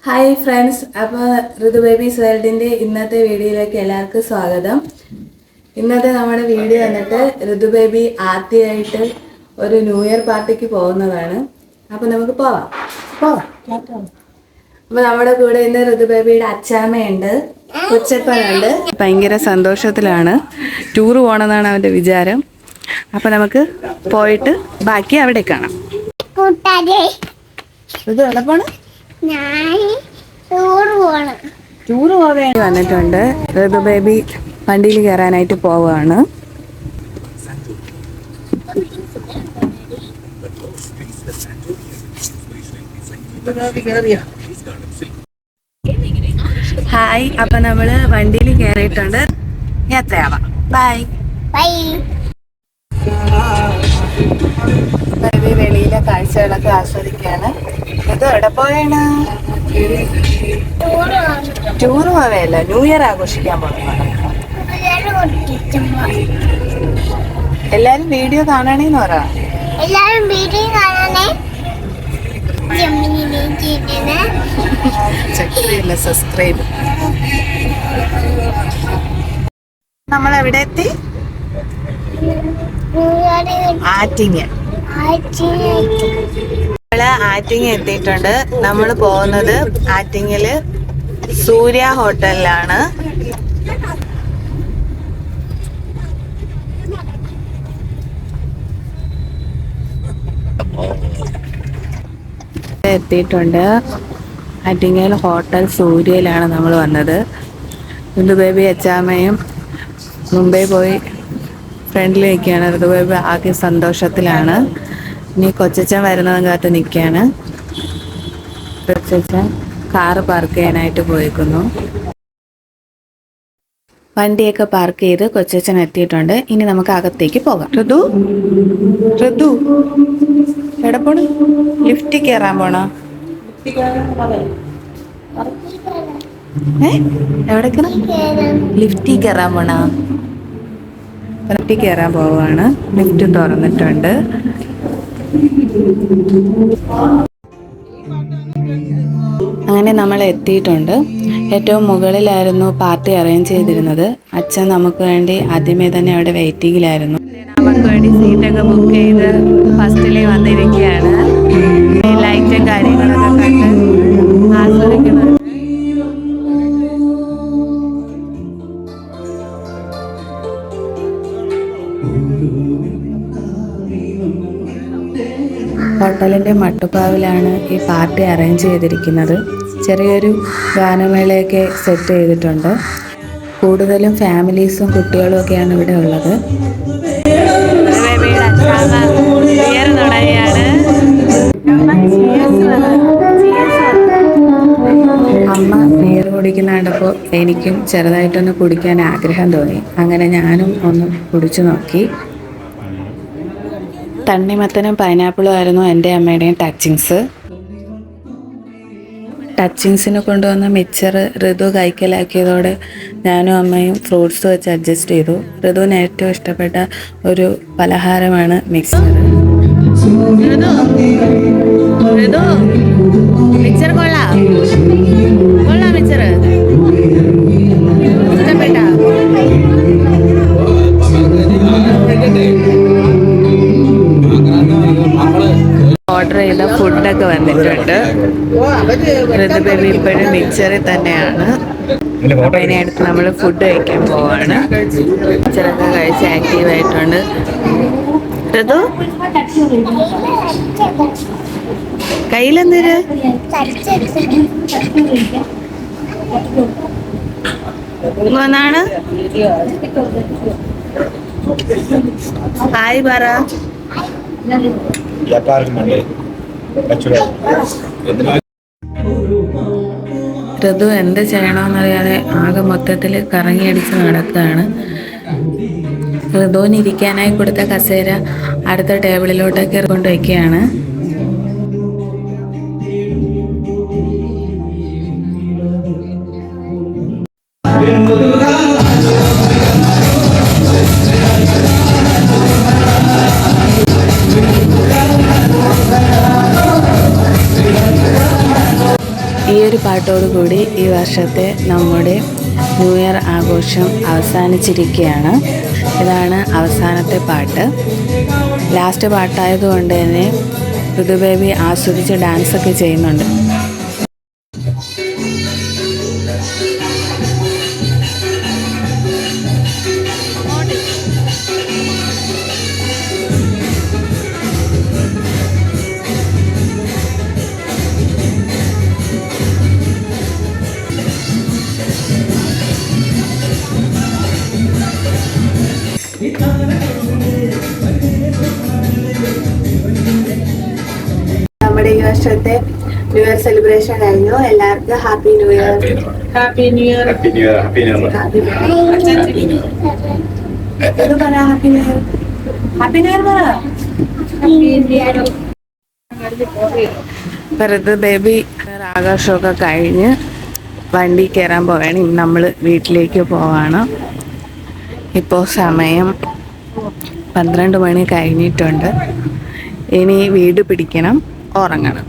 Hi friends, അപ്പോൾ ഋതു babies വേൾഡിൻ്റെ ഇന്നത്തെ വീഡിയോയിലേക്ക് എല്ലാവർക്കും സ്വാഗതം. ഇന്നത്തെ നമ്മുടെ വീഡിയോ വന്നിട്ട് ഋതു ബേബി ആദ്യമായിട്ട് ഒരു ന്യൂ ഇയർ പാർട്ടിക്ക് പോകുന്നതാണ്. അപ്പോൾ നമുക്ക് പോവാം. അപ്പോൾ നമ്മുടെ കൂടെ ഇന്ന് ഋതു ബേബിയുടെ അച്ചാമ്മയുണ്ട്, കൊച്ചപ്പനുണ്ട്. ഭയങ്കര സന്തോഷത്തിലാണ്. ടൂർ പോകണമെന്നാണ് അവൻ്റെ വിചാരം. അപ്പോൾ നമുക്ക് പോയിട്ട് ബാക്കി അവിടെ കാണാം. ഇത് എളുപ്പമാണ്. ടൂർ പോകാൻ വന്നിട്ടുണ്ട്. ഋതു ബേബി വണ്ടിയിൽ കയറാനായിട്ട് പോവുകയാണ്. ഹായ്, അപ്പൊ നമ്മള് വണ്ടിയിൽ കയറിയിട്ടുണ്ട്. യാത്രയാവാം. Bye bye. ബേബി വെളിയിലെ കാഴ്ചകളൊക്കെ ആസ്വദിക്കാണ്. ഇത് എവിടെ പോയാണ്? ടൂർ പോവയല്ല, ന്യൂ ഇയർ ആഘോഷിക്കാൻ പോകുന്നതാണ്. എല്ലാരും വീഡിയോ കാണണേന്ന് പറ. എല്ലാരും വീഡിയോ കാണണേ. സബ്സ്ക്രൈബ്. നമ്മൾ എവിടെ എത്തി? ആറ്റിങ്ങൽ. ആറ്റിങ്ങ എത്തിയിട്ടുണ്ട്. നമ്മൾ പോകുന്നത് ആറ്റിങ്ങല് സൂര്യ ഹോട്ടലിലാണ്. എത്തിയിട്ടുണ്ട്. ആറ്റിങ്ങൽ ഹോട്ടൽ സൂര്യയിലാണ് നമ്മൾ വന്നത്. ഋതു ബേബി അച്ചാമ്മയും മുംബൈ പോയി ഫ്രണ്ടിൽ നിൽക്കുകയാണ്. ഋതു ബേബി ആദ്യം സന്തോഷത്തിലാണ്. ഇനി കൊച്ചച്ഛൻ വരുന്നതും കാത്ത് നിൽക്കുകയാണ്. കൊച്ചച്ഛൻ കാറ് പാർക്ക് ചെയ്യാനായിട്ട് പോയേക്കുന്നു. വണ്ടിയൊക്കെ പാർക്ക് ചെയ്ത് കൊച്ചച്ഛൻ എത്തിയിട്ടുണ്ട്. ഇനി നമുക്ക് അകത്തേക്ക് പോകാം. ഋതു എവിടെ പോണു? ലിഫ്റ്റിൽ കയറാൻ പോണോ? എവിടെ ലിഫ്റ്റിൽ കയറാൻ പോണോ? ലിഫ്റ്റിൽ കയറാൻ പോവാണ്. ലിഫ്റ്റ് തുറന്നിട്ടുണ്ട്. അങ്ങനെ നമ്മൾ എത്തിയിട്ടുണ്ട്. ഏറ്റവും മുകളിലായിരുന്നു പാർട്ടി അറേഞ്ച് ചെയ്തിരുന്നത്. അച്ഛൻ നമുക്ക് വേണ്ടി ആദ്യമേ തന്നെ അവിടെ വെയിറ്റിംഗിലായിരുന്നു. നമുക്ക് വേണ്ടി സീറ്റൊക്കെ ബുക്ക് ചെയ്ത് ഫസ്റ്റിലേ വന്നിരിക്കുകയാണ്. ലൈറ്റും കാര്യങ്ങളൊക്കെ കണ്ട് ആസ്വദിക്കുന്നത്. ഹോട്ടലിൻ്റെ മട്ടുപ്പാവിലാണ് ഈ പാർട്ടി അറേഞ്ച് ചെയ്തിരിക്കുന്നത്. ചെറിയൊരു ഗാനമേളയൊക്കെ സെറ്റ് ചെയ്തിട്ടുണ്ട്. കൂടുതലും ഫാമിലീസും കുട്ടികളും ഒക്കെയാണ് ഇവിടെ ഉള്ളത്. അമ്മ ബിയർ കുടിക്കുന്ന കണ്ടപ്പോൾ എനിക്കും ചെറുതായിട്ടൊന്ന് കുടിക്കാൻ ആഗ്രഹം തോന്നി. അങ്ങനെ ഞാനും ഒന്ന് കുടിച്ചു നോക്കി. തണ്ണിമത്തനും പൈനാപ്പിളും ആയിരുന്നു എൻ്റെ അമ്മയുടെയും ടച്ചിങ്സിന് കൊണ്ടുവന്ന മിക്സർ ഋതു കൈക്കലാക്കിയതോടെ ഞാനും അമ്മയും ഫ്രൂട്ട്സ് വെച്ച് അഡ്ജസ്റ്റ് ചെയ്തു. ഋതുവിന് ഏറ്റവും ഇഷ്ടപ്പെട്ട ഒരു പലഹാരമാണ് മിക്സർ. മിക്സർ കൊള്ളാം മിക്സർ ഇഷ്ടപ്പെട്ട. ഓർഡർ ചെയ്ത ഫുഡൊക്കെ വന്നിട്ടുണ്ട്. ഋതു ബേബി ഇപ്പോഴും മിക്സറിൽ തന്നെയാണ്. അപ്പം ഇനി അടുത്ത് നമ്മൾ ഫുഡ് കഴിക്കാൻ പോവാണ്. മിക്സറൊക്കെ കഴിച്ച് ആക്റ്റീവായിട്ടുണ്ട്. ഋതു കയ്യിലെന്തൊരു ഒന്നാണ്. ഹായ് പറ. ഋതു എന്ത് ചെയ്യണമെന്നറിയാതെ ആകെ മൊത്തത്തിൽ കറങ്ങിയടിച്ച് നടക്കുകയാണ്. ഋതുവിന് ഇരിക്കാനായി കൊടുത്ത കസേര അടുത്ത ടേബിളിലോട്ടൊക്കെ കൊണ്ടുവയ്ക്കുകയാണ്. ഈ ഒരു പാട്ടോടു കൂടി ഈ വർഷത്തെ നമ്മുടെ ന്യൂ ഇയർ ആഘോഷം അവസാനിച്ചിരിക്കുകയാണ്. ഇതാണ് അവസാനത്തെ പാട്ട്. ലാസ്റ്റ് പാട്ടായതുകൊണ്ട് തന്നെ ഋതു ബേബി ആസ്വദിച്ച് ഡാൻസൊക്കെ ചെയ്യുന്നുണ്ട്. നമ്മുടെ ഈ വർഷത്തെ ന്യൂ ഇയർ സെലിബ്രേഷൻ കഴിഞ്ഞു. എല്ലാവർക്കും happy new year. Happy new year. Happy new year. Happy new year. Happy new year. Happy new year. Ritu baby ആഘോഷമൊക്കെ കഴിഞ്ഞ് വണ്ടി കയറാൻ പോവുകയാണ്. ഇനി നമ്മൾ വീട്ടിലേക്ക് പോവാണ്. ഇപ്പോൾ സമയം 12 മണി കഴിഞ്ഞിട്ടുണ്ട്. ഇനി വീട് പിടിക്കണം, ഉറങ്ങണം.